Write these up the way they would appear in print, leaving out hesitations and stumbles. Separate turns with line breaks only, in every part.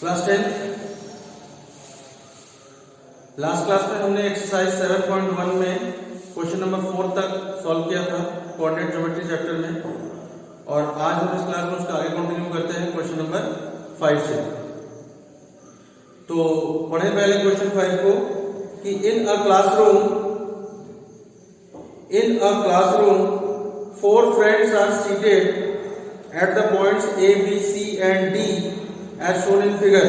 Class 10 last class में हमने exercise 7.1 में क्वेश्चन नंबर 4 तक सॉल्व किया था कोऑर्डिनेट ज्योमेट्री चैप्टर में, और आज हम इस क्लास में उसका आगे कंटिन्यू करते हैं क्वेश्चन नंबर 5 से। तो पढ़े पहले क्वेश्चन 5 को कि इन a classroom 4 friends are seated at the points A, B, C and D as shown in figure।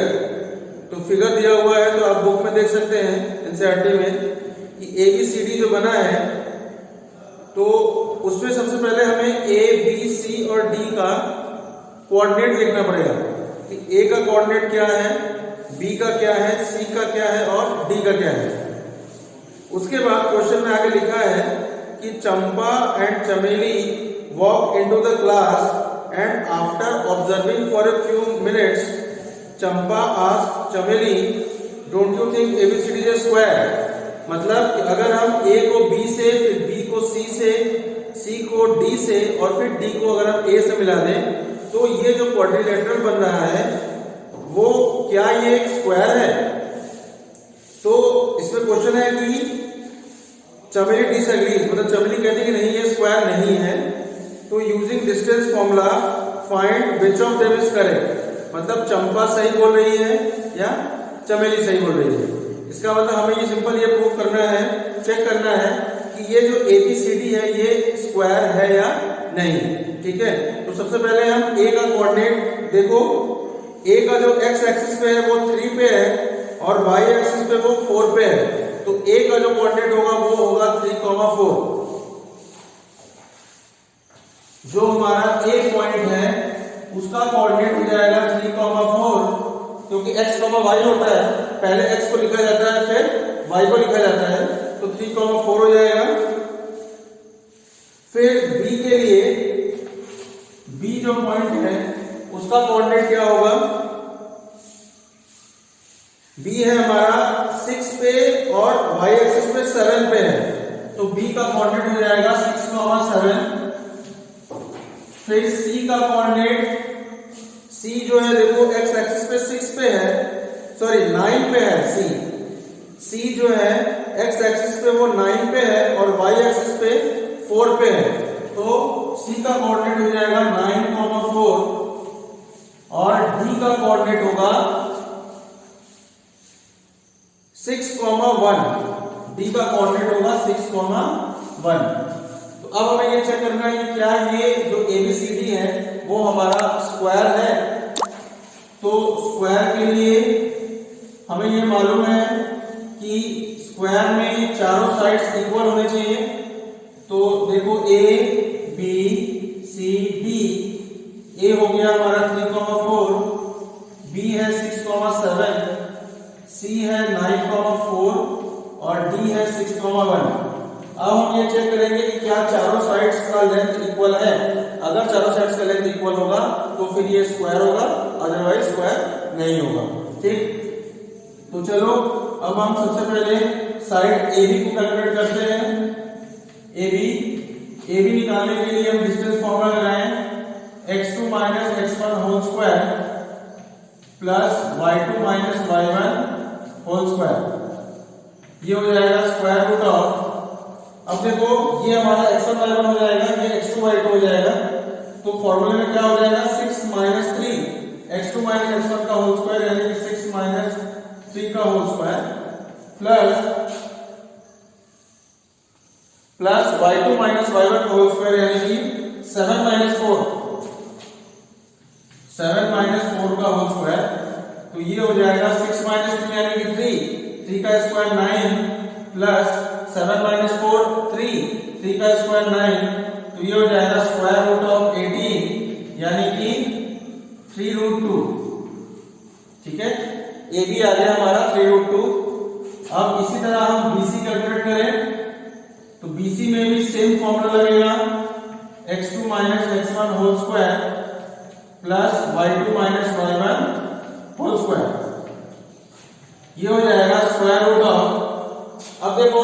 तो फिगर दिया हुआ है तो आप बुक में देख सकते हैं एनसीईआरटी में कि ABCD जो बना है तो उसमें सबसे पहले हमें A, B, C और D का कोऑर्डिनेट लिखना पड़ेगा कि A का कोऑर्डिनेट क्या है, B का क्या है, C का क्या है और D का क्या है। उसके बाद क्वेश्चन में आगे लिखा है कि Champa and Chameli walk into the class and after observing for a few minutes Champa asked Chameli don't you think A B C D is a square. मतलब कि अगर हम A को B से, फिर B को C से, C को D से और फिर D को अगर हम A से मिला दें तो ये जो क्वाड्रिलेटरल बन रहा है वो क्या ये एक स्क्वायर है। तो इसमें क्वेश्चन है कि चमेली डिसएग्रीज, मतलब चमेली कहती है कि नहीं ये स्क्वायर नहीं है। तो using distance formula find which of them is correct. मतलब चंपा सही बोल रही है या चमेली सही बोल रही है। इसका मतलब हमें ये सिंपल ये प्रूव करना है, चेक करना है कि ये जो ABCD है ये स्क्वायर है या नहीं। ठीक है, तो सबसे पहले हम A का कोऑर्डिनेट देखो। A का जो x एक्सिस पे है वो 3 पे है और y एक्सिस पे वो 4 पे है। तो A का जो कोऑर्डिनेट होगा वो होगा 3,4। जो हमारा A पॉइंट है उसका कोऑर्डिनेट हो जाएगा 3,4, क्योंकि x, y होता है, पहले x को लिखा जाता है फिर y को लिखा जाता है, तो 3,4 हो जाएगा। फिर B के लिए B जो पॉइंट है उसका कोऑर्डिनेट क्या होगा। B है हमारा 6 पे और y एक्सिस पे 7 पे है, तो B का कोऑर्डिनेट हो जाएगा 6,7। फिर C का कोऑर्डिनेट, C जो है देखो x एक्सिस पे 6 पे है, सॉरी 9 पे है। C जो है x एक्सिस पे वो 9 पे है और y एक्सिस पे 4 पे है, तो C का कोऑर्डिनेट हो जाएगा 9,4 और D का कोऑर्डिनेट होगा 6,1। D का कोऑर्डिनेट होगा 6,1। तो अब हमें ये चेक करना है कि क्या ये जो ABCD है वो हमारा स्क्वायर है। तो स्क्वायर के लिए हमें ये मालूम है कि स्क्वायर में चारों साइड्स इक्वल होने चाहिए। तो देखो A, B, C, D। A हो गया हमारा 3,4, B है 6,7, C है 9,4 और D है 6,1। अब हम ये चेक करेंगे कि क्या चारों साइड्स का लेंथ इक्वल है। अगर चारों साइड्स का लेंथ इक्वल होगा तो फिर ये स्क्वायर होगा, अदरवाइज स्क्वायर नहीं होगा। ठीक, तो चलो अब हम सबसे पहले साइड AB को कैलकुलेट करते हैं। AB निकालने के लिए हम डिस्टेंस फॉर्मूला लगाएं, x2 - x1 whole square plus y2 - y1 whole square. ये हो जाएगा स्क्वायर रूट ऑफ, अब देखो ये हमारा x1 y1 हो जाएगा, ये x2 y2 हो जाएगा। तो फॉर्मूले में क्या हो जाएगा 6 - 3, x2 - x1 का होल स्क्वायर यानी कि 6 - 3 का whole square plus y2 - y1 whole square यानी कि 7 - 4 का होल स्क्वायर। तो ये हो जाएगा 6 - 3 यानी कि 3 का स्क्वायर 9 प्लस 7 - 4 3 का स्क्वायर 9, तो ये हो जाएगा स्क्वायर रूट ऑफ 18 यानी कि 3√2। ठीक है, AB आ गया हमारा 3√2। अब इसी तरह हम BC कैलकुलेट करें तो BC में भी सेम फॉर्मूला लगेगा, x2 - x1 whole square plus y2 - y1 whole square. ये हो जाएगा स्क्वायर रूट ऑफ, अब देखो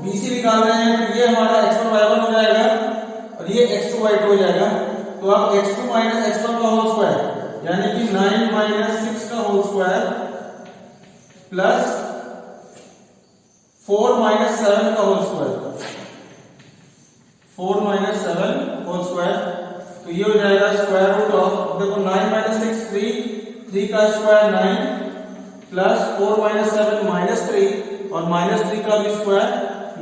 BC निकाल रहे हैं तो ये हमारा x1 y1 हो जाएगा और ये x2 y2 हो जाएगा। तो अब x2 - x1 का होल स्क्वायर यानी कि 9 माइनस 6 का होल स्क्वायर प्लस 4 माइनस 7 का whole square, 4 minus 7 whole square. तो ये हो जाएगा स्क्वायर रूट ऑफ, देखो 9 माइनस 6 3 का स्क्वायर 9 प्लस 4 माइनस 7 माइनस 3 और माइनस 3 का भी स्क्वायर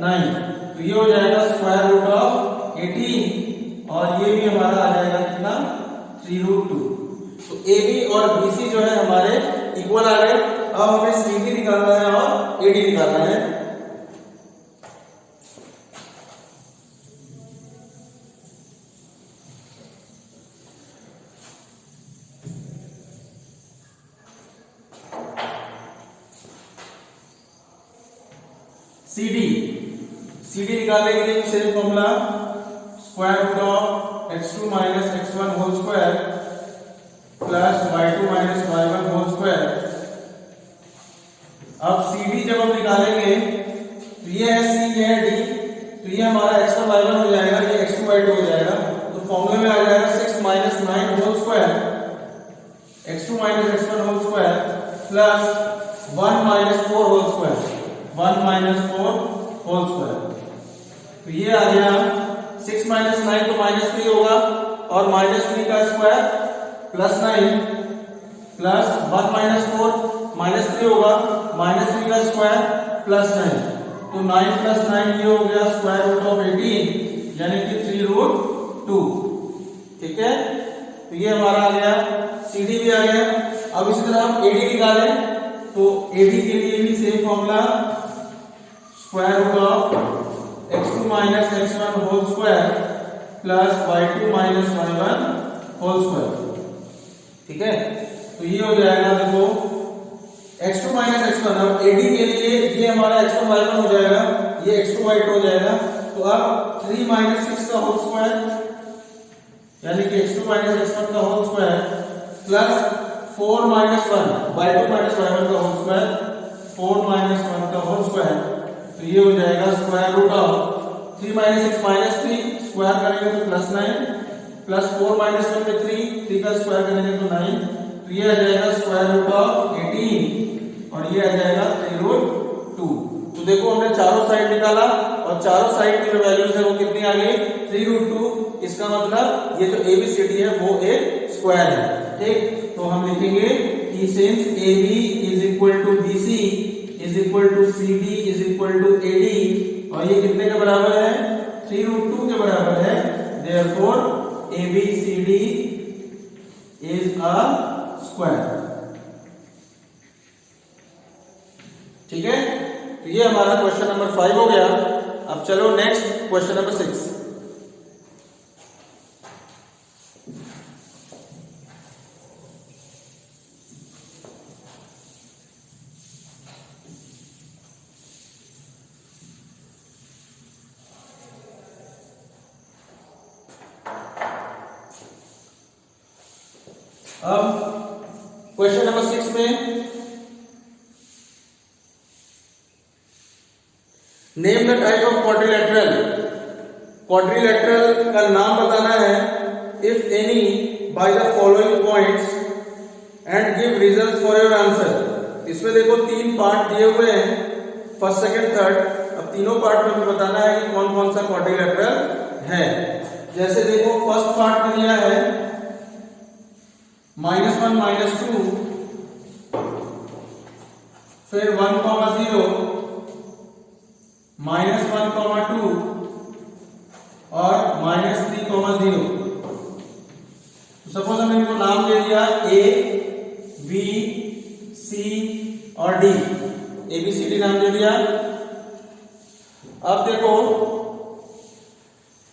9। तो ये हो जाएगा स्क्वायर रूट ऑफ 18 और ये भी हमारा आ जाएगा कितना 3 रूट 2। तो AB और BC जो है हमारे इक्वल आ गए। अब हमें CD निकालना है और AD निकालना है। CD निकालने के लिए same formula square root of x2 minus x1 whole square plus y2 minus y1 whole square. अब CD जब हम निकालेंगे तो ये है C, ये है D, तो ये हमारा x1 y1 हो जाएगा, ये x2 y2 हो जाएगा। तो फॉर्मूले में आ जाएगा 6 minus 9 whole square x2 minus x1 whole square plus 1 minus 4 whole square, 1 minus 4 whole square. तो ये आ गया 6 माइनस 9 तो माइनस 3 होगा और माइनस 3 का square plus 9 plus 1 minus 4 minus 3 होगा, माइनस 3 का स्क्वायर प्लस 9। तो 9 प्लस 9 ये हो गया स्क्वायर रूट ऑफ 18 यानी कि 3 रूट 2। ठीक है, तो ये हमारा आ गया, CD भी आ गया। अब इसी तरह हम AD निकालें तो AD के लिए भी same formula square root of x2 minus x1 whole square plus y2 minus y1 whole square. ठीक है, तो ये हो जाएगा, देखो x2 माइनस x1। अब AD के लिए ये हमारा x1 y1 हो जाएगा, ये x2 y2 हो जाएगा। तो अब 3 माइनस 6 का होल स्क्वायर यानी कि x2 माइनस x1 का whole square plus 4 minus 1 y2 minus y1 का होल स्क्वायर, 4 माइनस 1 का होल स्क्वायर। तो ये हो जाएगा square root of 3 minus 6 minus 3 square करेंगे तो प्लस 9 प्लस 4 माइनस 1 में 3 का स्क्वायर करेंगे तो 9। तो ये आ जाएगा स्क्वायर रूट ऑफ 18 और ये आ जाएगा 3 रूट 2। तो देखो हमने चारों साइड निकाला और चारों साइड की जो वैल्यूज है वो कितनी आ गई 3 रूट 2। इसका मतलब ये जो ABCD है वो एक स्क्वायर है। ठीक, तो हम लिखेंगे कि since AB is equal to BC is equal to CD is equal to AD और ये कितने के बराबर है 3 रूट 2 के बराबर है। Therefore ABCD is a square. ठीक है, तो ये हमारा क्वेश्चन नंबर 5 हो गया। अब चलो नेक्स्ट क्वेश्चन नंबर 6। अब क्वेश्चन नंबर 6 में name the type of quadrilateral. Quadrilateral का नाम बताना है if any by the following points and give reasons for your answer. इसमें देखो 3 पार्ट दिए हुए हैं, फर्स्ट सेकंड थर्ड। अब तीनों पार्ट में भी बताना है कि कौन कौन सा क्वाड्रिलेटरल है। जैसे देखो फर्स्ट पार्ट में दिया है -1 -2 फिर 1, 0 -1, 2 और -3, 0। सपोज हमने इनको नाम दे दिया A, B, C और D, ABCD नाम दे दिया। अब देखो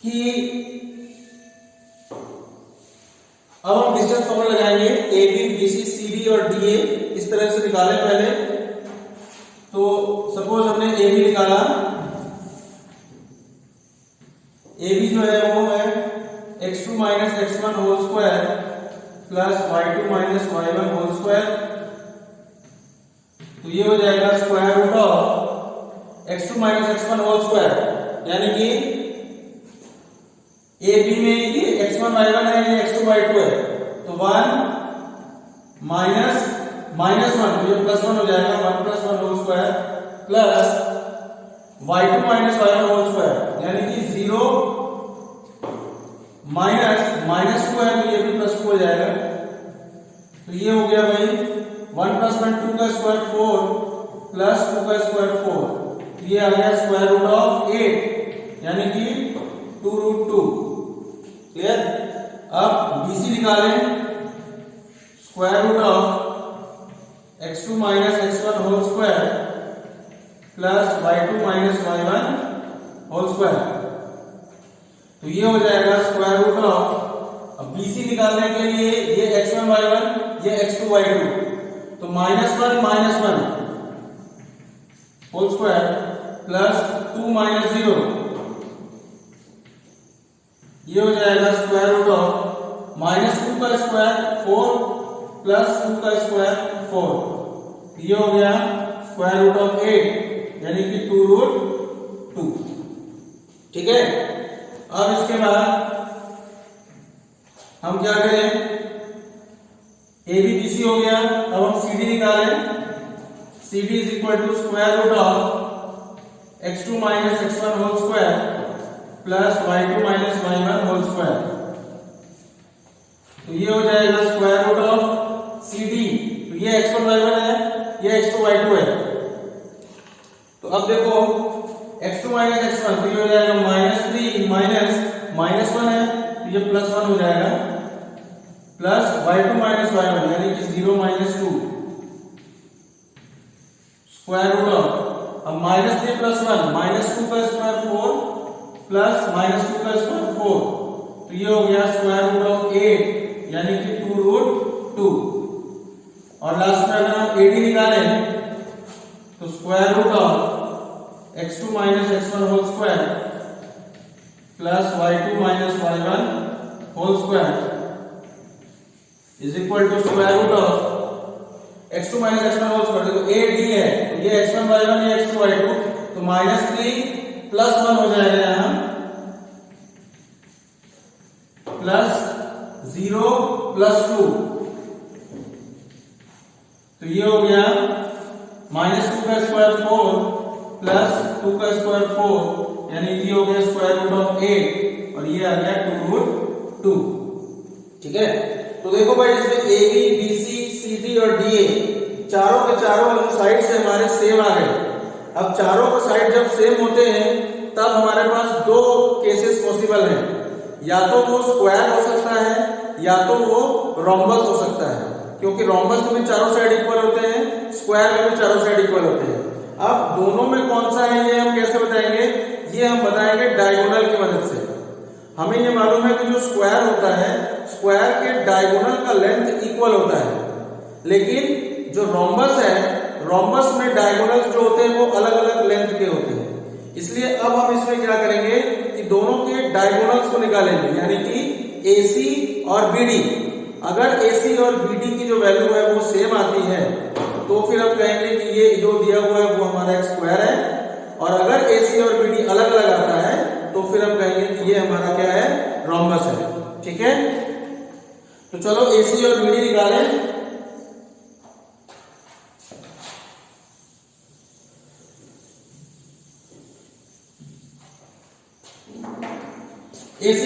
कि अब हम डिस्टेंस फॉर्मूला लगाएंगे AB, BC, CD और DA। इस तरह से निकालें पहले। तो सपोज हमने AB निकाला, AB जो है वो है x2 minus x1 whole square plus y2 minus y1 whole square. तो ये हो जाएगा square root of x2 minus x1 whole square यानी कि AB में ये x1 y1 है, ये x2 y2 है। तो 1 माइनस माइनस वन, तो ये प्लस वन हो जाएगा, one plus one whole square plus y2 minus y1 whole square, यानी कि 0 माइनस माइनस टू है तो ये भी प्लस टू हो जाएगा। तो ये हो गया भाई 1 प्लस वन, 2 का स्क्वायर 4 प्लस 2 का स्क्वायर 4, ये आ गया स्क्वायर रूट ऑफ 8 यानी कि 2 रूट 2। क्लियर? अब BC निकालें, square root of x2 minus x1 whole square plus y2 minus y1 whole square, तो ये हो जाएगा स्क्वायर रूट ऑफ, अब BC निकालने के लिए ये x1 y1 ये x2 y2, तो minus one whole square plus 2 minus 0, ये हो जाएगा स्क्वायर रूट ऑफ माइनस 2 का स्क्वायर 4 प्लस 2 का स्क्वायर 4, ये हो गया स्क्वायर रूट ऑफ 8 यानी कि 2 रूट 2। ठीक है? अब इसके बाद हम क्या करें, ABBC हो गया, अब हम CD निकालें, CD is equal to square root of x2 minus x1 whole square plus y2 minus y1 whole square, तो ये हो जाएगा स्क्वायर रूट ऑफ CD, तो ये x1 y1 है, ये x2 y2 है। तो अब देखो x2 माइनस x1, तो ये हो जाएगा -3 माइनस 1 है, तो ये +1 हो जाएगा प्लस y2 माइनस y1 यानी कि 0 माइनस 2 स्क्वायर रूट ऑफ, अब -3 प्लस 1 -2 का स्क्वायर 4 प्लस -2 का स्क्वायर 4, तो ये हो गया स्क्वायर रूट ऑफ 8 यानी कि 2 रूट 2। और लास्ट में अगर हम AD निकालें तो square root of x2 minus x1 whole square plus y2 minus y1 whole square is equal to square root of x2 minus x1 whole square, देखो AD है, तो ये x1 y1 ये x2 y2, तो -3 plus 1 हो जाएगा यहां plus 0 plus 2, तो ये हो गया -2 का स्क्वायर 4 प्लस 2 का स्क्वायर 4 यानी कि हो गया स्क्वायर रूट ऑफ 8 और ये आ गया 2 रूट 2। ठीक है? तो देखो भाई इसमें AB BC CD और DA चारों के चारों साइड से हमारे सेम आ गए। अब चारों के साइड जब सेम होते हैं तब हमारे पास दो केसेस पॉसिबल हैं, या तो वो स्क्वायर हो सकता है या तो वो रोम्बस हो सकता है, क्योंकि रोम्बस में भी चारों साइड इक्वल होते हैं, स्क्वायर में भी चारों साइड इक्वल होते हैं। अब दोनों में कौन सा है ये हम कैसे बताएंगे, ये हम बताएंगे डायगोनल की मदद से। हमें ये मालूम है कि जो स्क्वायर होता है, स्क्वायर के डायगोनल का लेंथ इक्वल होता है, लेकिन जो रोम्बस है, रोम्बस में डायगोनल्स जो होते हैं वो अलग अलग लेंथ के होते हैं। इसलिए अब हम इसमें क्या करेंगे कि दोनों के डायगोनल्स को निकालेंगे, यानी कि AC और BD। अगर AC और BD की जो वैल्यू है वो सेम आती है तो फिर हम कहेंगे कि ये जो दिया हुआ है वो हमारा एक स्क्वायर है, और अगर AC और BD अलग अलग आता है तो फिर हम कहेंगे कि ये हमारा क्या है, रोम्बस है। ठीक है? तो चलो AC और BD निकालें। AC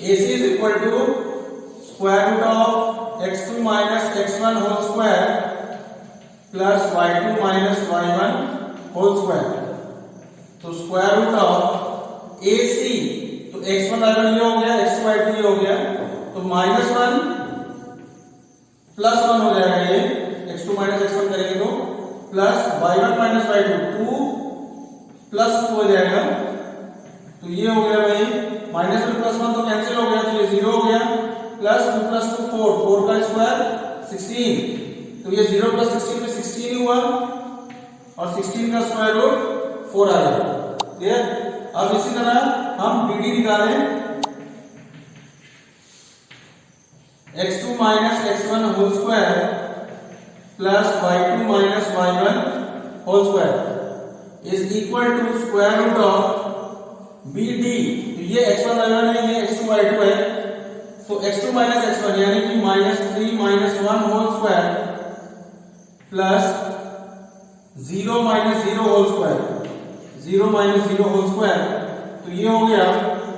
is equal to square root of x2 minus x1 whole square plus y2 minus y1 whole square। तो स्क्वायर रूट ऑफ AC, तो x1 y1 ये हो गया, x2 y2 ये हो गया, तो -1 +1 हो जाएगा, ये x2 माइनस x1 करेंगे तो प्लस y1 माइनस y2 2 + 2 हो जाएगा, तो ये हो गया भाई -1 + 1 तो कैंसिल हो गया, तो ये 0 हो गया, प्लस 2 + 2 4, 4 का स्क्वायर 16, तो ये 0 + 16 में 16 हुआ और 16 का स्क्वायर रूट 4 आ गया। क्लियर? अब इसी तरह हम BD निकालें, x2 minus x1 whole square plus y2 minus y1 whole square is equal to square root of BD। तो ये x1 y1 है, ये x2 y2 है, तो x2 माइनस x1 यानी कि -3 - 1 whole square plus 0 - 0 whole square, 0 - 0 whole square, तो ये हो गया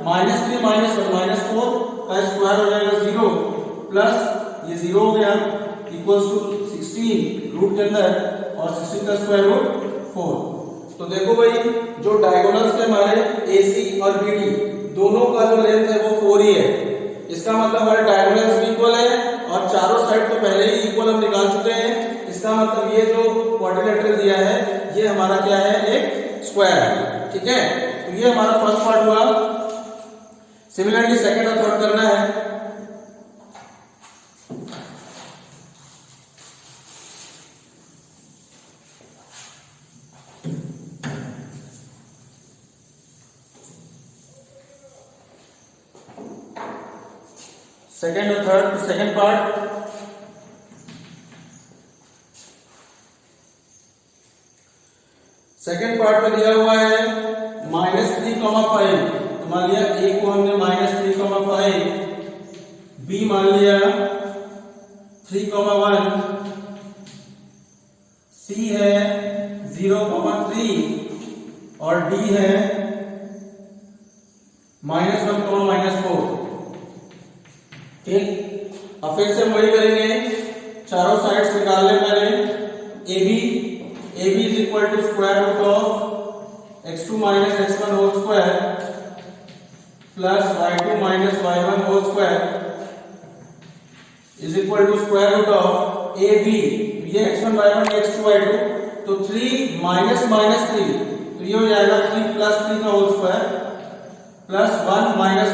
-3 - 1 -4 का स्क्वायर हो जाएगा 0 प्लस ये 0 हो गया इक्वल्स टू 16 रूट के अंदर और 16 का स्क्वायर रूट 4। तो देखो भाई जो डायगोनल्स थे हमारे AC और BD दोनों का जो लेंथ है वो 4 ही है। इसका मतलब हमारे डायगोनल्स भी इक्वल है और चारों साइड तो पहले ही इक्वल हम निकाल चुके हैं। इसका मतलब ये जो क्वाड्रिलेटरल दिया है ये हमारा क्या है, एक स्क्वायर है। ठीक है, तो ये हमारा फर्स्ट पार्ट हुआ। सिमिलरली सेकंड और थर्ड करना है। सेकेंड और थर्ड, सेकेंड पार्ट में दिया हुआ है -3,5। तो मान लिया A को हमने -3,5, B मान लिया 3,1, C है 0,3 और D है -1, -4। ठीक, अब फिर से वही करेंगे, चारों साइड्स निकाल लें पहले। AB is equal to square root of x2 minus x1 whole square plus y2 minus y1 whole square is equal to square root of AB, ये x1 y1 ये x2 y2, तो 3 माइनस 3, तो ये हो जाएगा 3 प्लस 3 का whole square plus 1 minus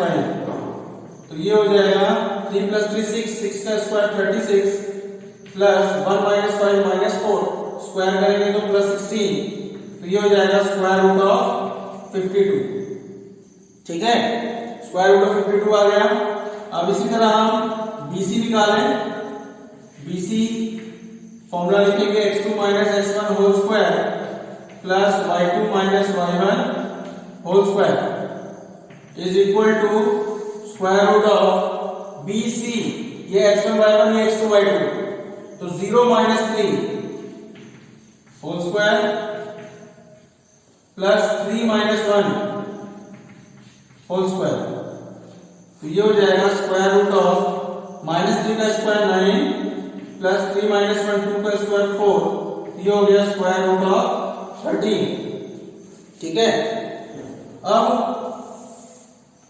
5, तो ये हो जाएगा 3 प्लस 3 6 का स्क्वायर 36 प्लस 1 माइनस 5 -4, स्क्वायर करेंगे तो प्लस 16, तो ये हो जाएगा स्क्वायर रूट ऑफ 52। ठीक है, स्क्वायर रूट ऑफ 52 आ गया। अब इसी तरह हम BC निकालें। BC फॉर्मूला लिखेंगे x2 minus x1 whole square plus y2 minus y1 whole square is equal to square root of BC, ये x1 y1 ये x2 y2, तो 0 minus 3 whole square plus 3 minus 1 whole square, तो ये हो जाएगा square root of -3 का square 9 plus 3 minus 1 2 का square 4, ये हो गया स्क्वायर रूट ऑफ 13। ठीक है, अब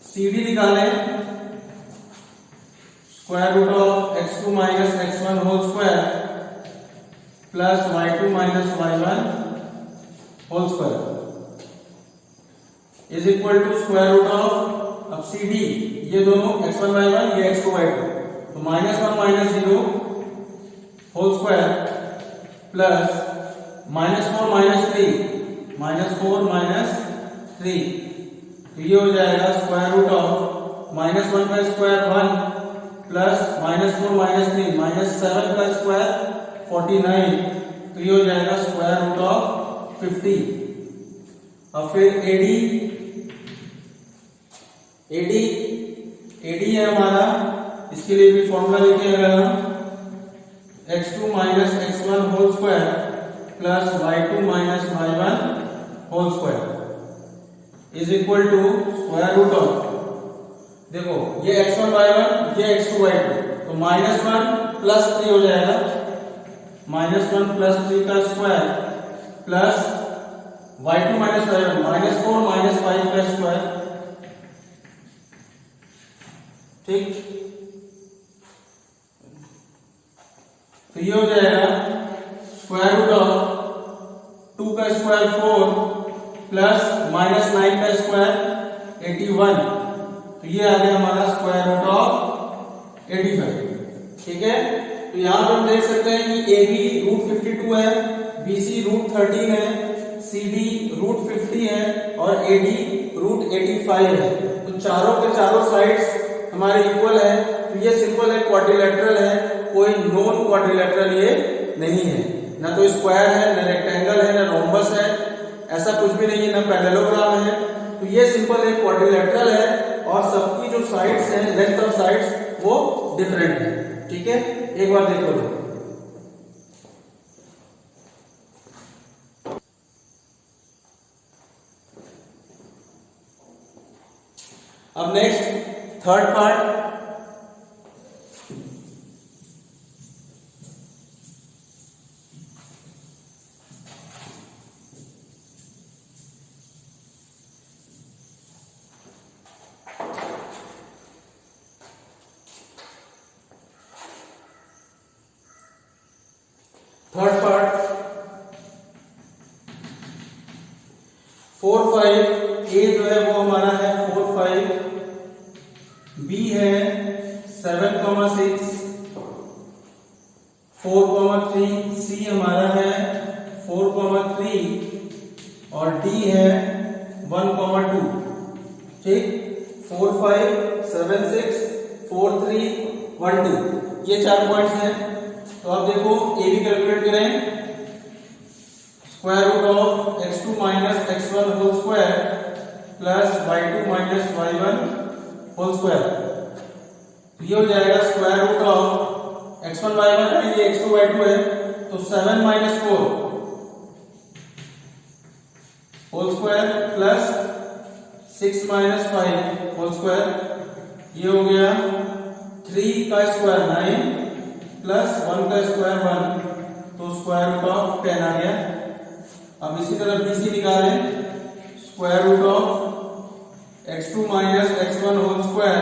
CD निकालें। Square root of x2 minus x1 whole square plus y2 minus y1 whole square is equal to square root of, अब CD ये दोनों x1 y1 ये x2 y2, तो -1 -0 होल स्क्वायर प्लस -4 -3, तो ये हो जाएगा स्क्वायर रूट ऑफ -1 का स्क्वायर 1 प्लस -4 -3 -7 का स्क्वायर 49, तो ये हो जाएगा स्क्वायर रूट ऑफ 50। अब फिर AD है हमारा, इसके लिए भी फॉर्मूला लिखे अगर हम x2 minus x1 whole square plus y2 minus y1 whole square is equal to square root of, देखो ये x1 y1 ये x2 y2, तो -1 प्लस 3 हो जाएगा, -1 प्लस 3 का square plus y2 minus y1 -4 -5 का स्क्वायर। ठीक, तो ये हो जाएगा स्क्वायर रूट ऑफ 2 का स्क्वायर 4 प्लस -9 का स्क्वायर 81, तो ये आ गया हमारा स्क्वायर रूट ऑफ 85। ठीक है, तो यहां पर हम देख सकते हैं कि AB रूट 52 है, BC रूट 13 है, CD रूट 50 है और AD रूट 85 है। तो चारों के चारों साइड्स हमारे इक्वल है, तो ये सिंपल एक क्वाड्रिलेटरल है, कोई नॉन क्वाड्रिलेटरल ये नहीं है, ना तो स्क्वायर है, ना रेक्टेंगल है, ना रोम्बस है, ऐसा कुछ भी नहीं है, ना पैरेललोग्राम है। तो तो ये सिंपल एक क्वाड्रिलेटरल है और सबकी जो साइड्स हैं, लेंथ ऑफ साइड्स वो डिफरेंट है। ठीक है, एक बार देखो लो। अब next third part, third part 4 5 ए जो है वो हमारा है 4 5, बी है 7 6, 4 3, सी हमारा है 4 3 और डी है 1 2। ठीक, 4 5 7 6 4 3 1 2 ये 4 पॉइंट्स हैं। तो आप देखो ए बी कैलकुलेट करें, square root of x2 minus x1 whole square plus y2 minus y1 whole square. तो ये हो जाएगा square root of x1 y1 है, ये x2 y2 है, तो 7 minus 4 whole square plus 6 minus 5 whole square. ये हो गया 3 का स्क्वायर 9 प्लस 1 का स्क्वायर 1, तो स्क्वायर रूट ऑफ 10 आ गया। अब इसी तरह BC निकालें, square root of x2 minus x1 whole square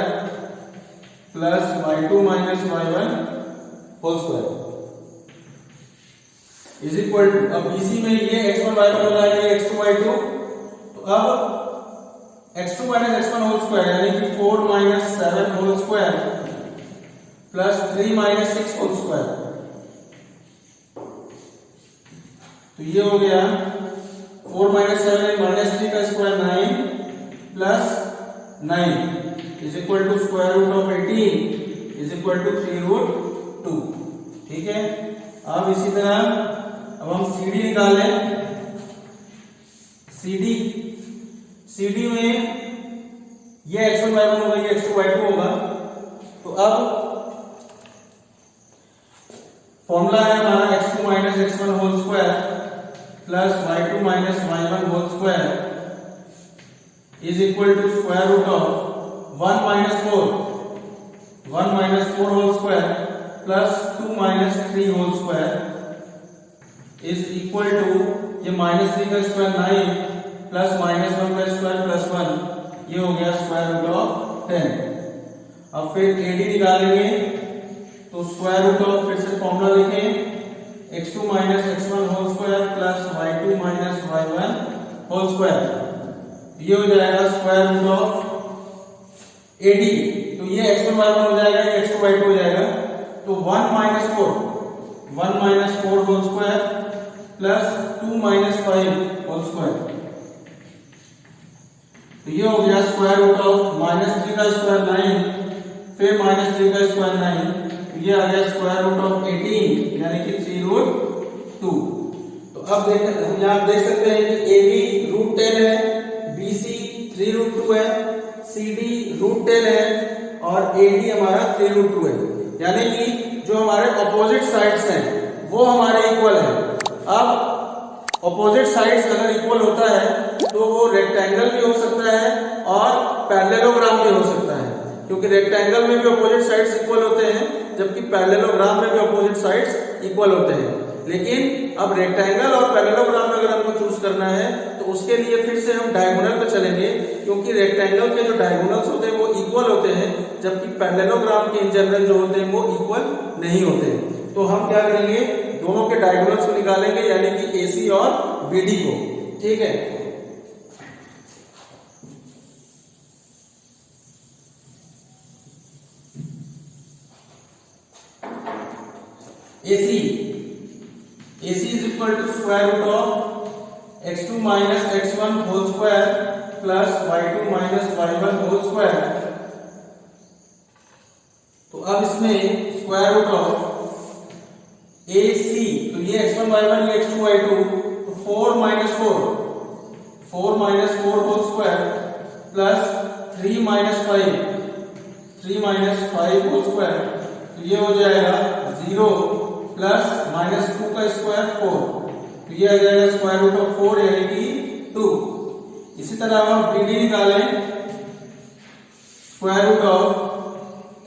plus y2 minus y1 whole square is equal to, अब BC में ये x1 y1 हो जाएगा, ये x2 y2, तो अब x2 minus x1 whole square यानी कि 4 minus 7 whole square plus 3 minus 6 whole square, तो ये हो गया 4 माइनस 7 माइनस 3 का square 9 plus 9 is equal to square root of 18 is equal to 3 root 2। ठीक है, अब इसी तरह अब हम CD निकाल लें। CD में ये x1 y1 होगा, ये x2 y2 होगा, तो अब फॉर्मूला है हमारा x2 minus x1 whole square plus y2 minus y1 whole square is equal to square root of 1 minus 4 whole square plus 2 minus 3 whole square is equal to, ये minus 3 का square 9 plus minus 1 का square plus 1, ये हो गया square root of 10। अब फिर AD निकालेंगे, तो स्क्वायर रूट ऑफ, फिर से फॉर्मूला लिखें, x2 minus x1 whole square plus y2 minus y1 whole square, ये हो जाएगा स्क्वायर रूट ऑफ AD, तो ये x1 y1 हो जाएगा, ये x2 y2 हो जाएगा, तो 1 minus 4 whole square plus 2 minus 5 whole square, तो ये हो गया स्क्वायर रूट ऑफ माइनस 3 का स्क्वायर 9 फिर माइनस 3 का स्क्वायर 9, ये आ गया स्क्वायर रूट ऑफ 18 यानी कि 3 रूट 2। तो अब हम यहाँ देख सकते हैं कि AB रूट 10 है, BC 3 रूट 2 है, CD रूट 10 है और AD हमारा 3 रूट 2 है, यानी कि जो हमारे अपोजिट साइड्स हैं वो हमारे इक्वल है। अब अपोजिट साइड्स अगर इक्वल होता है तो वो रेक्टेंगल भी हो सकता है और पैरेललोग्राम भी हो सकता है, क्योंकि रेक्टेंगल में भी अपोजिट साइड्स इक्वल होते हैं जबकि पैरेललोग्राम में भी अपोजिट साइड्स इक्वल होते हैं। लेकिन अब रेक्टेंगल और पैरेललोग्राम में अगर हमको चूज करना है तो उसके लिए फिर से हम डायगोनल पे चलेंगे, क्योंकि रेक्टेंगल के जो डायगोनल्स होते हैं वो इक्वल होते हैं जबकि पैरेललोग्राम के इन जनरल जो होते हैं वो इक्वल नहीं होते। तो हम क्या करेंगे, दोनों के डायगोनल्स को निकालेंगे यानी कि AC और BD को। ठीक है, AC is equal to square root of x2 minus x1 whole square plus y2 minus y1 whole square। तो अब इसमें स्क्वायर रूट ऑफ AC, तो ये x1 y1 ये x2 y2, तो 4 minus 4 whole square plus 3 minus 5 whole square, तो ये हो जाएगा 0 प्लस माइनस 2 का स्क्वायर 4, तो ये आ जाएगा स्क्वायर रूट ऑफ 4 यानी कि 2। इसी तरह हम BD निकालें, square root of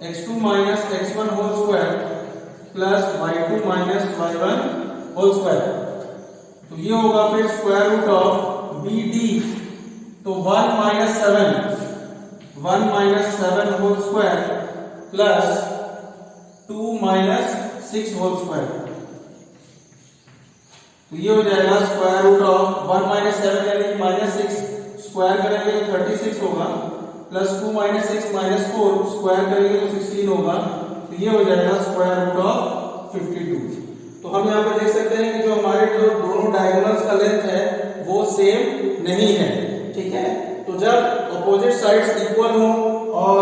x2 minus x1 whole square plus y2 minus y1 whole square, तो ये होगा फिर स्क्वायर रूट ऑफ BD, तो 1 minus 7 whole square plus 2 minus 6 whole square, तो ये हो जाएगा स्क्वायर रूट ऑफ 1 माइनस 7 यानी कि माइनस 6, स्क्वायर करेंगे तो 36 होगा, प्लस 2 माइनस 6 माइनस 4, स्क्वायर करेंगे तो 16 होगा, तो ये हो जाएगा स्क्वायर रूट ऑफ 52। तो हम यहाँ पे देख सकते हैं कि जो हमारे जो दोनों डायगोनल्स का लेंथ है वो सेम नहीं है, ठीक है। तो जब अपोजिट साइड्स इक्वल हो और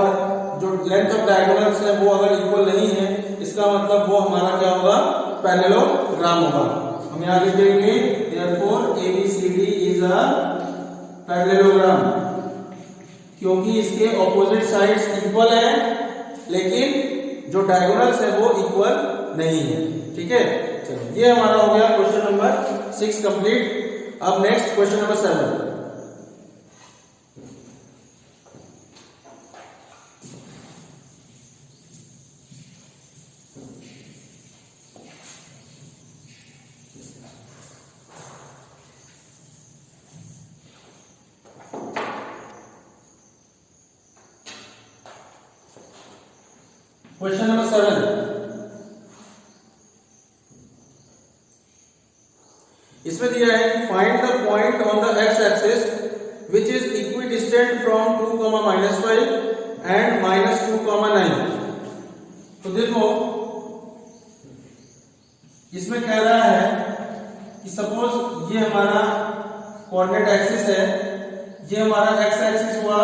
जो लेंथ ऑफ डायगोनल्स है वो अगर इक्वल नहीं है, इसका मतलब वो हमारा क्या होगा, पैरेललोग्राम होगा। हम यहाँ लिख देंगे therefore ABCD is a parallelogram, क्योंकि इसके ऑपोजिट साइड्स इक्वल है लेकिन जो डायगोनल्स है वो इक्वल नहीं है, ठीक है। चलो ये हमारा हो गया क्वेश्चन नंबर 6 कंप्लीट। अब next question number 7। Question number 7, इसमें दिया है कि find the point on the x axis which is equidistant from 2, -5 and -2, 9। तो देखो इसमें कह रहा है कि सपोज ये हमारा कोऑर्डिनेट एक्सिस है, ये हमारा एक्स एक्सिस हुआ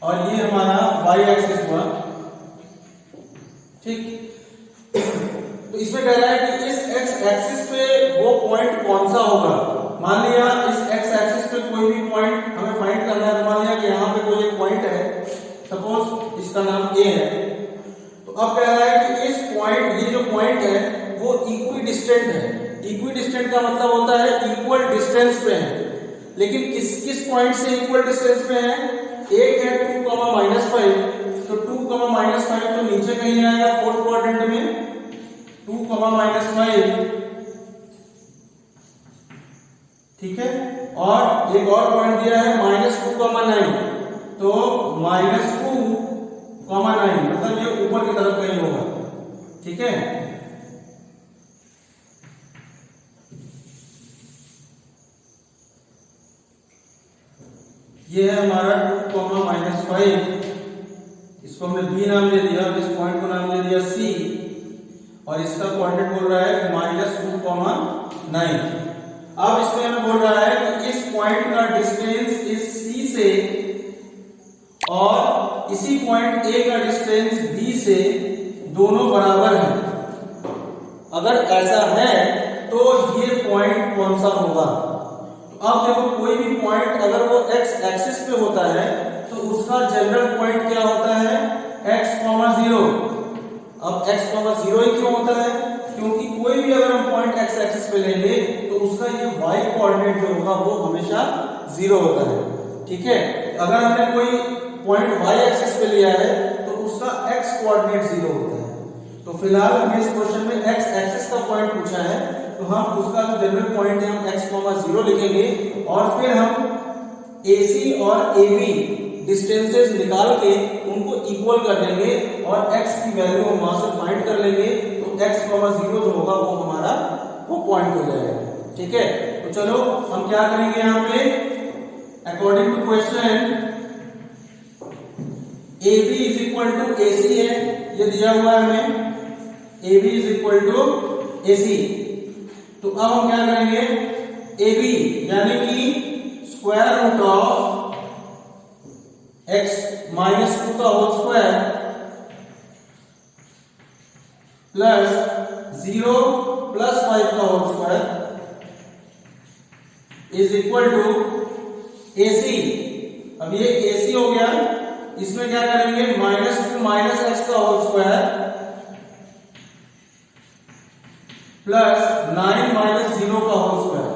और ये हमारा वाई एक्सिस हुआ, ठीक। तो इसमें कह रहा है कि इस एक्स एक्सिस पे वो पॉइंट कौन सा होगा। मान लिया इस एक्स एक्सिस पे कोई भी पॉइंट हमें फाइंड करना है, मान लिया कि यहाँ पे कोई एक पॉइंट है, सपोज इसका नाम A है। तो अब कह रहा है कि इस पॉइंट, ये जो पॉइंट है वो इक्विडिस्टेंट है। इक्विडिस्टेंट का मतलब होता है इक्वल डिस्टेंस पे है, लेकिन किस पॉइंट से इक्वल डिस्टेंस पे है, एक है 2, -5, तो 2, -5 तो नीचे कहीं आएगा फोर्थ क्वाड्रेंट में, 2, -5, ठीक है। और एक और पॉइंट दिया है -2, 9, तो -2, 9 मतलब ये ऊपर की तरफ कहीं होगा, ठीक है। ये है हमारा 2, -5, इसको हमने B नाम दे दिया, इस पॉइंट को नाम दे दिया C, और इसका कोऑर्डिनेट बोल रहा है -2, 9। अब इसमें हमें बोल रहा है कि इस पॉइंट का डिस्टेंस इस C से और इसी पॉइंट A का डिस्टेंस B से दोनों बराबर हैं। अगर ऐसा है तो ये पॉइंट कौन सा होगा। तो अब देखो कोई भी पॉइंट अगर वो x एक्सिस पे होता है तो उसका जनरल पॉइंट क्या होता है, x, 0। अब x, 0 ही क्यों होता है, क्योंकि कोई भी अगर हम पॉइंट x एक्सिस पे लेंगे तो उसका ये y कोऑर्डिनेट जो होगा वो हमेशा 0 होता है, ठीक है। अगर हमने कोई पॉइंट y एक्सिस पे लिया है तो उसका x कोऑर्डिनेट 0 होता है। तो फिलहाल हमें इस क्वेश्चन में x एक्सिस का पॉइंट पूछा है, तो हम उसका जो जनरल पॉइंट है हम x, 0 लिखेंगे और फिर हम AC और AB डिस्टेंसेस निकाल के उनको इक्वल कर देंगे और x की वैल्यू हम वहां से फाइंड कर लेंगे, तो x, 0 जो होगा वो हमारा वो पॉइंट हो जाएगा, ठीक है। तो चलो हम क्या करेंगे यहाँ पे, according to question AB is equal to AC है, ये दिया हुआ है हमें, AB is equal to AC। तो अब हम क्या करेंगे, AB यानी कि स्क्वायर रूट ऑफ x -2 का होल स्क्वायर प्लस 0 + 5 का whole square is equal to AC अब ये AC हो गया, इसमें क्या करेंगे -2 माइनस एक्स का होल स्क्वायर प्लस 9 माइनस 0 का होल स्क्वायर।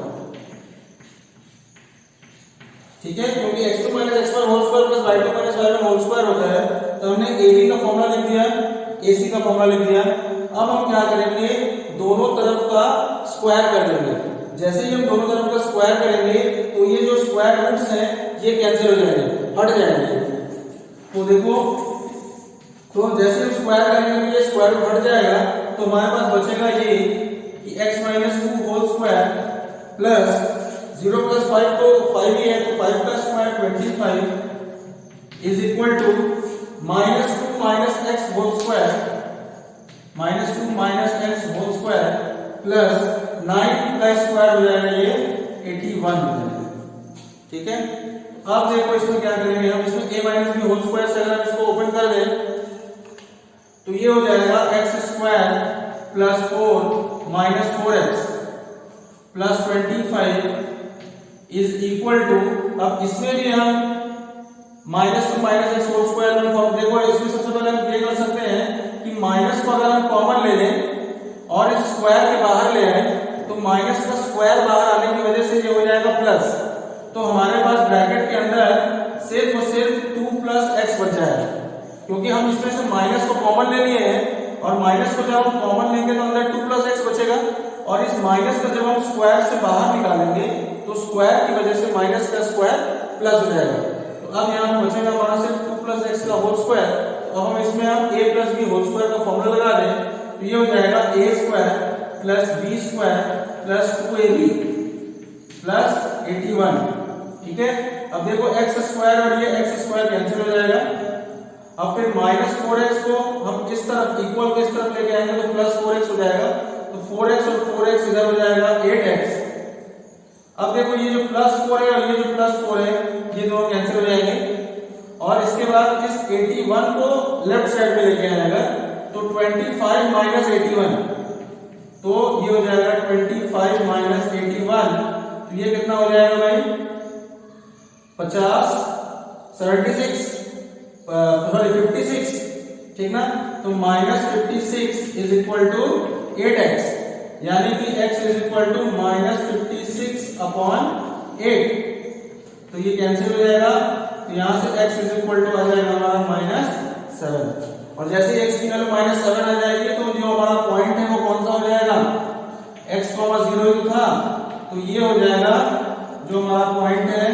ठीक है, क्योंकि x2 minus x1 whole square plus y2 minus y1 whole स्क्वायर होता है, तो हमने AB का फॉर्मूला लिख दिया, AC का फॉर्मूला लिख दिया। अब हम क्या करेंगे, दोनों तरफ का स्क्वायर कर लेंगे। जैसे ही हम दोनों तरफ का स्क्वायर करेंगे तो ये जो स्क्वायर रूट्स हैं ये कैंसिल हो जाएंगे, हट जाएंगे। तो देखो, तो जैसे हम स्क्वायर करेंगे तो ये स्क्वायर रूट हट जाएगा, तो हमारे पास बचेगा ये कि x minus 2 whole square plus 0 plus 5 तो 5 ही है, तो 5 का स्क्वायर 25 is equal to -2 minus x whole square -2 minus x whole square plus 9 का स्क्वायर हो जाएगा ये 81 हो जाएगा। ठीक है, अब देखो इसमें क्या करेंगे हम, इसमें a minus b whole square से अगर हम इसको ओपन कर दें तो ये हो जाएगा x square plus 4 minus 4x plus 25 is equal to, अब इसमें भी हम -2 माइनस एक्स होल स्क्वायर में फॉर्म, देखो इसमें सबसे पहले हम ये कर सकते हैं कि माइनस को अगर हम कॉमन ले लें और इस स्क्वायर के बाहर ले आए तो माइनस का स्क्वायर बाहर आने की वजह से ये हो जाएगा प्लस, तो हमारे पास ब्रैकेट के अंदर सिर्फ और सिर्फ 2 प्लस एक्स बच जाएगा, क्योंकि हम इसमें से माइनस को कॉमन ले लिए हैं और माइनस को जब हम कॉमन लेंगे तो अंदर 2 प्लस एक्स बचेगा, और इस माइनस का जब हम स्क्वायर से बाहर निकालेंगे तो स्क्वायर की वजह से माइनस का स्क्वायर प्लस हो जाएगा। तो अब यहाँ बचेगा हमारा सिर्फ 2 प्लस एक्स का होल स्क्वायर। तो हम इसमें हम a plus B whole square का फॉर्मूला लगा दें तो ये हो जाएगा a square plus B square plus 2ab plus 81। ठीक है, अब देखो एक्स स्क्वायर और ये एक्स स्क्वायर कैंसिल हो जाएगा। अब फिर -4x को हम इस तरफ इक्वल के इस तरफ लेके आएंगे तो प्लस 4x हो जाएगा, तो 4x और 4x इधर हो जाएगा 8x। अब देखो ये जो प्लस 4 है और ये जो प्लस 4 है ये दोनों कैंसिल हो जाएंगे, और इसके बाद इस 81 को लेफ्ट साइड में लेके आएगा तो 25 माइनस 81, तो ये हो जाएगा 25 माइनस 81, तो ये कितना हो जाएगा भाई 50 76 सॉरी 56। ठीक ना, तो -56 इज इक्वल टू 8x, यानी कि x is equal to -56 upon 8, तो ये कैंसिल हो जाएगा, तो यहां से x इज इक्वल टू आ जाएगा हमारा -7, और जैसे ही x की वैल्यू -7 आ जाएगी तो जो हमारा पॉइंट है वो कौन सा हो जाएगा, x, 0 ही था, तो ये हो जाएगा जो हमारा पॉइंट है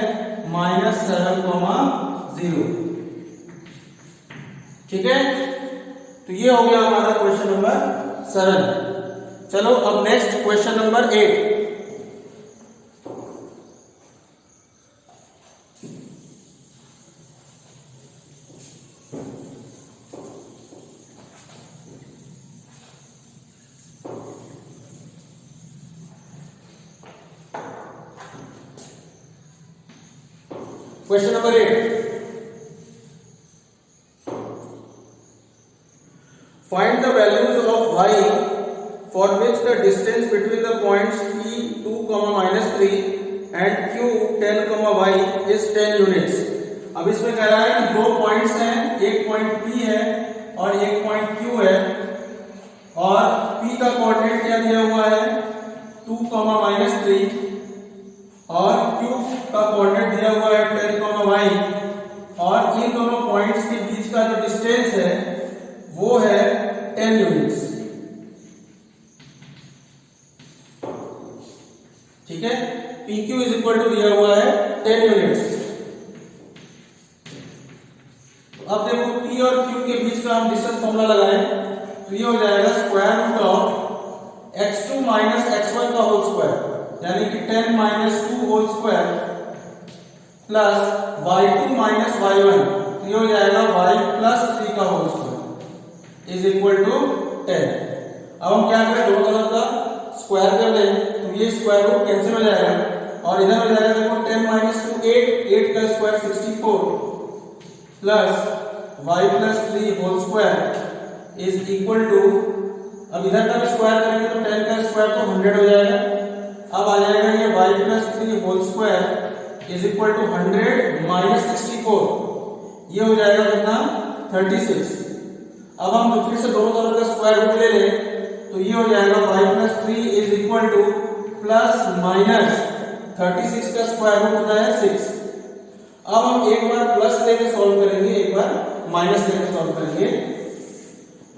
-7, 0। ठीक है, तो ये हो गया हमारा क्वेश्चन नंबर 7। चलो अब next question number 8। Question number 8. Find the values of y for which the distance between the points P2, -3 and Q10, y is 10 units. अब इसमें कह रहा है कि दो पॉइंट्स हैं, एक पॉइंट P है और एक पॉइंट Q है, और P का कोऑर्डिनेट क्या दिया हुआ है 2, -3 और Q का कोऑर्डिनेट दिया हुआ है 10, y, और इन दोनों पॉइंट्स के बीच का जो डिस्टेंस है वो है 10 यूनिट्स। ठीक है, PQ इज इक्वल टू दिया हुआ है 10 यूनिट्स। अब देखो P और Q के बीच का हम डिस्टेंस फॉर्मूला लगाएं तो ये हो जाएगा square root of x2 minus x1 का होल स्क्वायर, यानी कि 10 - 2 whole square plus y2 minus y1, तो ये हो जाएगा y प्लस 3 का whole square is equal to 10। अब हम क्या करें, दोनों तरफ का स्क्वायर कर लें तो ये स्क्वायर रूट कैंसिल हो जाएगा, और इधर हो जाएगा देखो 10 - 2 8 का square 64 plus y plus 3 whole square is equal to, अब इधर का स्क्वायर करेंगे तो 10 का स्क्वायर तो 100 हो जाएगा। अब आ जाएगा ये y plus 3 whole square is equal to 100 minus 64, ये हो जाएगा कितना 36। अब हम फिर से दोनों तरफ का स्क्वायर रूट ले लें तो ये हो जाएगा y plus 3 is equal to plus minus 36 का स्क्वायर रूट होता है 6। अब हम एक बार प्लस लेके सॉल्व करेंगे, एक बार माइनस लेके सॉल्व करेंगे।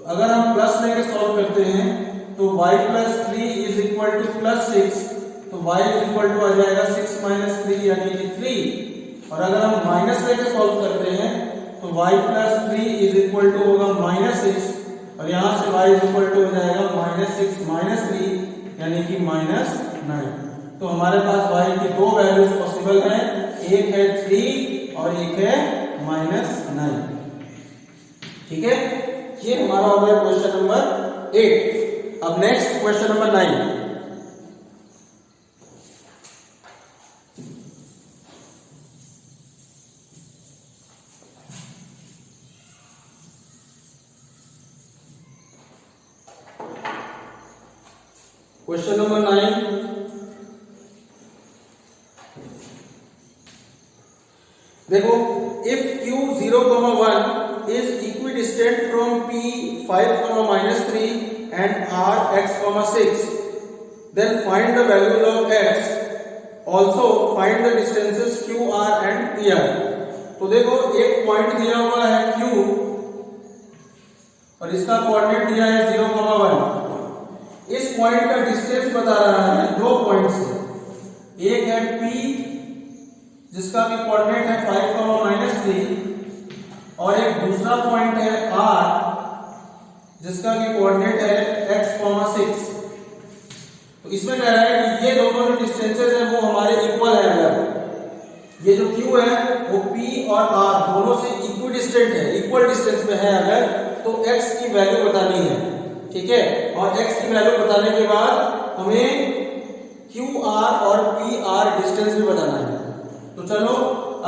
अगर हम प्लस लेके सॉल्व करते हैं तो y plus 3 is equal to plus 6, तो y इज इक्वल टू आ जाएगा 6 माइनस 3 यानी कि 3। और अगर हम माइनस लेके सॉल्व करते हैं तो y plus 3 is equal to होगा माइनस 6, और यहां से y इज इक्वल टू हो जाएगा माइनस 6 माइनस 3 यानी कि माइनस 9। तो हमारे पास y की दो वैल्यूज पॉसिबल हैं, एक है 3 और एक है माइनस 9। ठीक है, ये हमारा हो गया क्वेश्चन नंबर 8। अब next question number 9। Question number 9, देखो, if q 0,1 is equidistant from p 5,-3 and r x,6, then find the values of x. Also find the distances q, r and p, r. तो देखो, एक point दिया हुआ है q और इसका coordinate दिया है 0,1। इस पॉइंट का डिस्टेंस बता रहा है दो पॉइंट से, एक है p जिसका भी कोऑर्डिनेट है 5,-3 और एक दूसरा पॉइंट है r जिसका भी कोऑर्डिनेट है x,6। तो इसमें कह रहा है कि ये दोनों जो डिस्टेंसेस है वो हमारे इक्वल है। अगर ये जो q है वो p और r दोनों से इक्विडिस्टेंट है, इक्वल डिस्टेंस में है अगर, तो x की वैल्यू बतानी है। ठीक है, और x की वैल्यू बताने के बाद हमें QR और PR डिस्टेंस भी बताना है। तो चलो,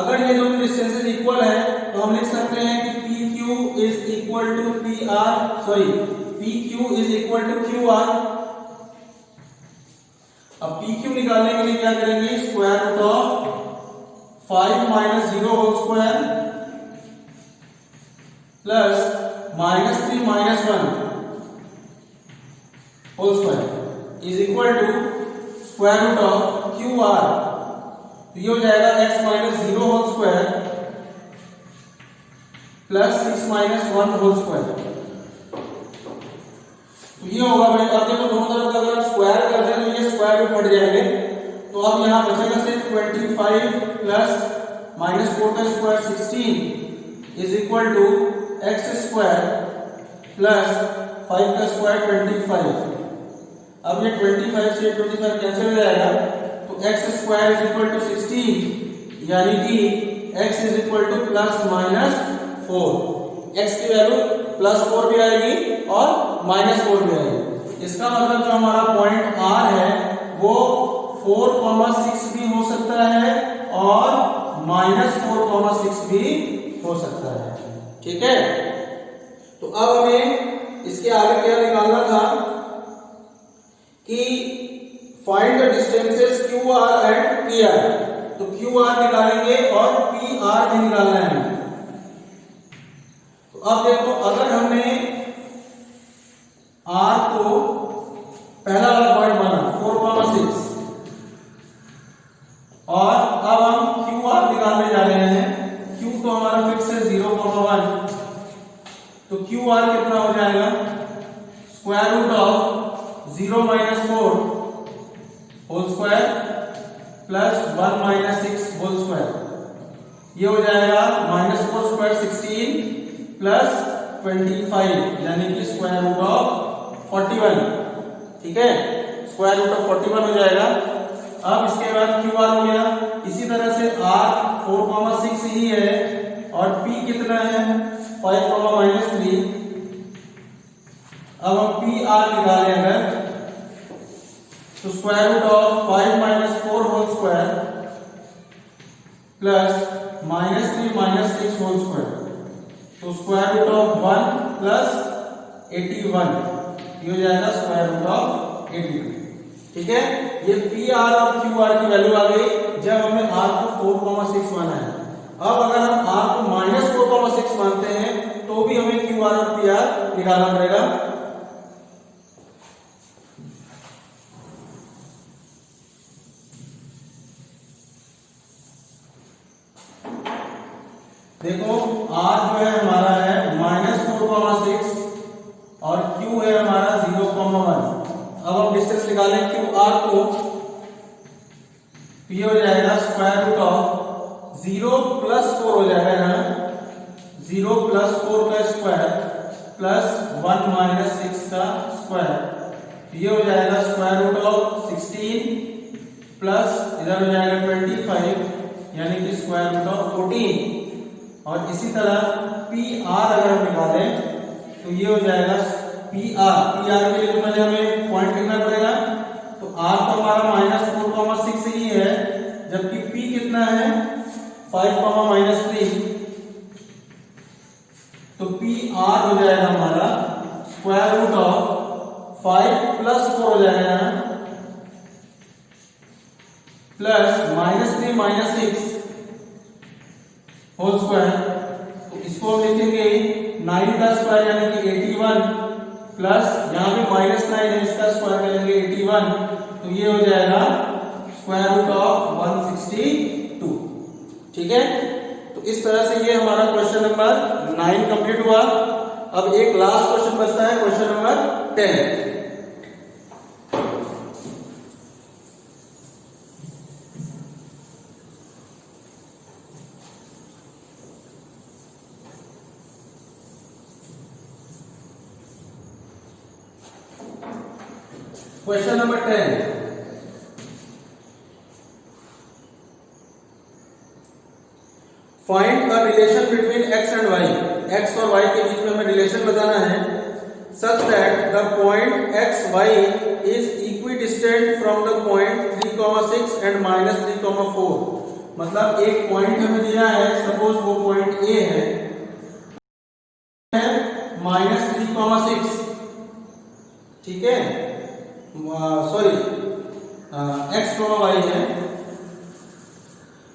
अगर ये दोनों डिस्टेंसेस इक्वल है तो हम लिख सकते हैं कि PQ is equal to PR, sorry PQ is equal to QR। अब PQ निकालने के लिए क्या करेंगे, square root of 5 minus 0 whole square plus minus 3 minus 1 whole square is equal to square root of QR। तो ये हो जाएगा x minus 0 whole square plus 6 minus 1 whole square. तो ये होगा भाई, अब देखो दोनों तरफ का अगर स्क्वायर कर दें तो ये स्क्वायर रूट हट जाएंगे। तो अब यहाँ बचेगा सिर्फ 25 प्लस माइनस 4 का square 16 is equal to x square plus 5 का स्क्वायर 25। अब ये 25 से 25 कैंसिल हो जाएगा, तो x square is equal to 16 यानी कि x is equal to plus minus 4। x की वैल्यू प्लस 4 भी आएगी और माइनस 4 भी आएगी। इसका मतलब जो हमारा पॉइंट R है वो 4,6 भी हो सकता है और माइनस 4,6 भी हो सकता है। ठीक है, तो अब हमें इसके आगे क्या निकालना था कि find the distances QR and PR। तो QR निकालेंगे और PR भी निकालना है। तो अब देखो, अगर हमने R को पहला वाला पॉइंट माना 4,6 और अब हम QR निकालने जा रहे हैं। Q तो हमारा फिक्स है 0,1, तो QR कितना हो जाएगा, square root of 0 minus 4 whole square plus 1 minus 6 whole square. ये हो जाएगा माइनस 4 स्क्वायर 16 प्लस 25 यानी कि स्क्वायर रूट ऑफ 41। ठीक है, स्क्वायर रूट ऑफ 41 हो जाएगा। अब इसके बाद QR हो गया। इसी तरह से R 4,6 ही है और P कितना है 5,-3। अब हम PR निकालें अगर, तो square root of 5 minus 4 whole square plus minus 3 minus 6 whole square, तो स्क्वायर रूट ऑफ 1 प्लस 81, ये हो जाएगा स्क्वायर रूट ऑफ 82। ठीक है, ये PR और QR की वैल्यू आ गई जब हमें r को 4,6 माना है। अब अगर हम r को -4,6 मानते हैं तो भी हमें QR और PR निकालना पड़ेगा। देखो r जो है हमारा है -4,6 और q है हमारा 0,1। अब हम डिस्टेंस निकालें QR को, ये हो जाएगा स्क्वायर रूट ऑफ 0 + 4 हो जाएगा यहाँ, 0 + 4 का स्क्वायर प्लस 1 - 6 का स्क्वायर, ये हो जाएगा स्क्वायर रूट ऑफ 16 प्लस इधर हो जाएगा 25 यानी कि स्क्वायर रूट ऑफ 14। और इसी तरह PR अगर हम निकालें तो ये हो जाएगा PR के लिए पहले हमें पॉइंट लिखना पड़ेगा। तो R तो हमारा -4,6 ही है, जबकि P कितना है 5,-3, तो PR हो जाएगा हमारा स्क्वायर रूट ऑफ 5 + 4 हो जाएगा प्लस -3 - 6 होल स्क्वायर। तो इसको हम लिखेंगे 9 का स्क्वायर यानी कि 81 प्लस यहाँ पे -9 है, इसका स्क्वायर करेंगे 81, तो ये हो जाएगा स्क्वायर रूट ऑफ 162। ठीक है, तो इस तरह से ये हमारा क्वेश्चन नंबर 9 कंप्लीट हुआ। अब एक लास्ट क्वेश्चन बचता है, question number 10। Question number 10. Find a relation between x and y. x और y के बीच में हमें रिलेशन बताना है such that the point x y is equidistant from the point 3,6 and -3,4. मतलब एक पॉइंट हमें दिया है, सपोज वो पॉइंट A है -3,6, ठीक है, सॉरी x, y है,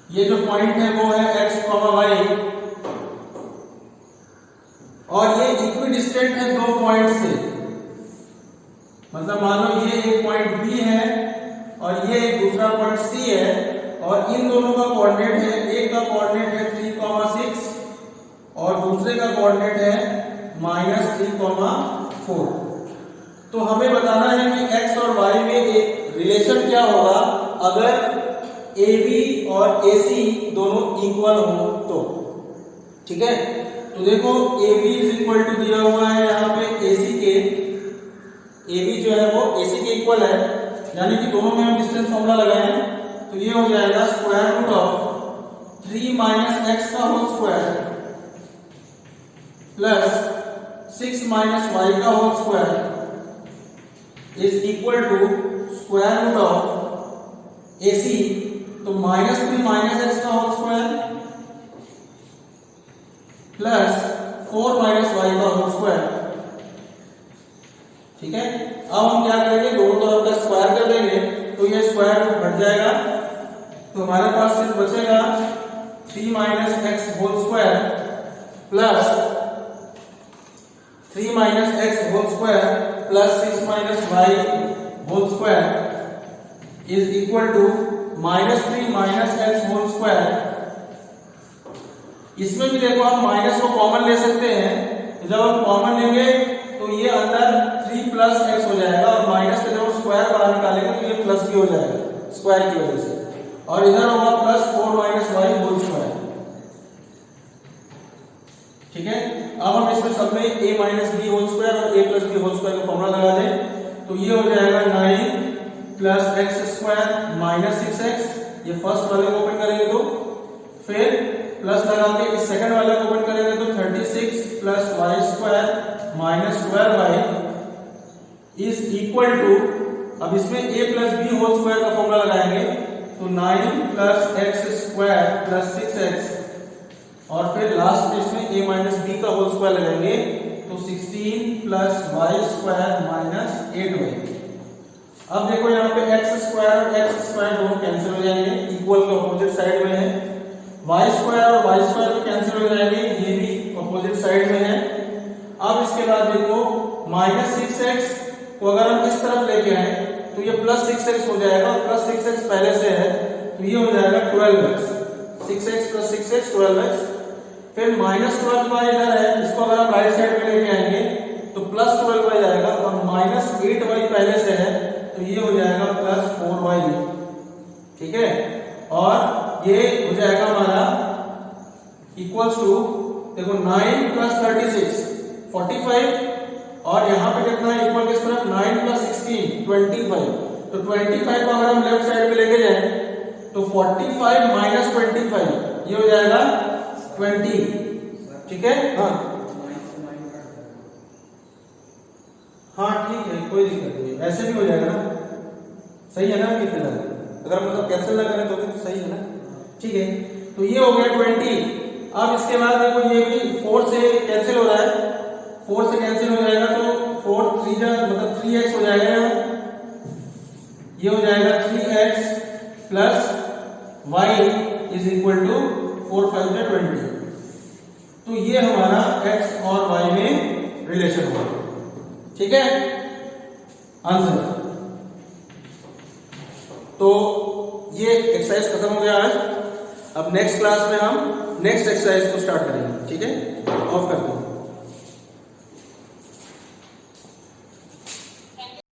ये जो पॉइंट है वो है x, y, और ये इक्विडिस्टेंट है दो पॉइंट से। मतलब मान लो ये एक पॉइंट B है और ये एक दूसरा पॉइंट C है, और इन दोनों का कोऑर्डिनेट है, एक का कोऑर्डिनेट है 3,6 और दूसरे का कोऑर्डिनेट है -3,4। तो हमें बताना है कि x और y में एक रिलेशन क्या होगा अगर AB और AC दोनों इक्वल हो तो। ठीक है, तो देखो AB = दिया हुआ है यहाँ पे AC के, AB जो है वो AC के इक्वल है, यानी कि दोनों में हम डिस्टेंस फॉर्मूला लगाएं तो ये हो जाएगा स्क्वायर रूट ऑफ 3 - x का होल स्क्वायर प्लस 6 - y का whole square is equal to square root of AC, तो -3 - x का होल स्क्वायर प्लस 4 - y का होल स्क्वायर। ठीक है, अब हम क्या करेंगे, दोनों तरफ का स्क्वायर कर देंगे तो ये स्क्वायर रूट घट जाएगा, तो हमारे पास सिर्फ बचेगा 3 - x whole square plus 3 - x whole square plus 6 - y whole square is equal to -3 - x whole square. इसमें भी देखो हम माइनस को कॉमन ले सकते हैं, जब हम कॉमन लेंगे तो ये अंदर 3 + x हो जाएगा और माइनस के जब स्क्वायर बाहर निकालेंगे तो ये प्लस भी हो जाएगा स्क्वायर की वजह से, और इधर होगा प्लस 4 - y होल स्क्वायर। ठीक है, अब हम इसमें सब में a - b होल स्क्वायर और a + b होल स्क्वायर का फॉर्मूला लगा दें तो ये हो जाएगा 9 + x² - 6x, ये फर्स्ट वाले को ओपन करेंगे तो, फिर प्लस लगा के इस सेकंड वाले को ओपन करेंगे तो 36 + y² - 12y is equal to, अब इसमें a + b होल स्क्वायर का फॉर्मूला लगाएंगे तो 9 + x² + 6x, और फिर लास्ट में इसमें a - b का होल स्क्वायर लगाएंगे तो 16 + y² - 8y। अब देखो यहाँ पे एक्स स्क्वायर दोनों कैंसिल हो जाएंगे, इक्वल के ऑपोजिट साइड में है। वाई स्क्वायर और वाई स्क्वायर भी कैंसिल हो जाएंगे, ये भी ऑपोजिट साइड में है। अब इसके बाद देखो माइनस 6x को अगर हम इस तरफ लेके आए तो ये प्लस 6x हो जाएगा, और प्लस 6x पहले से है तो ये हो जाएगा 12x, 6x plus 6x 12x। फिर माइनस 12y इधर है, इसको अगर हम राइट साइड में लेके आएंगे तो प्लस 12y जाएगा, और माइनस 8y पहले से है तो ये हो जाएगा प्लस 4y, ठीक है। और ये हो जाएगा हमारा इक्वल्स टू, देखो 9 प्लस 36 45, और यहाँ पे कितना है इक्वल किस तरफ, 9 प्लस 16 25। तो 25 को अगर हम लेफ्ट साइड में लेके जाए तो 45 माइनस 25 ये हो जाएगा 20, ठीक है। हाँ ठीक है, कोई दिक्कत नहीं, ऐसे भी हो जाएगा ना, सही है ना। कि फिलहाल अगर मतलब कैंसिल ना करें तो भी तो सही है ना, ठीक है। तो ये हो गया 20। अब इसके बाद देखो ये भी 4 से कैंसिल हो रहा है, 4 से कैंसिल हो जाएगा तो 4 3 जा मतलब 3x हो जाएगा, ये हो जाएगा 3x plus y is equal to 4 5 जा 20। तो ये हमारा x और y में रिलेशन हुआ, ठीक है, आंसर। तो ये एक्सरसाइज खत्म हो गया आज। अब नेक्स्ट क्लास में हम नेक्स्ट एक्सरसाइज को स्टार्ट करेंगे, ठीक है। ऑफ कर दो।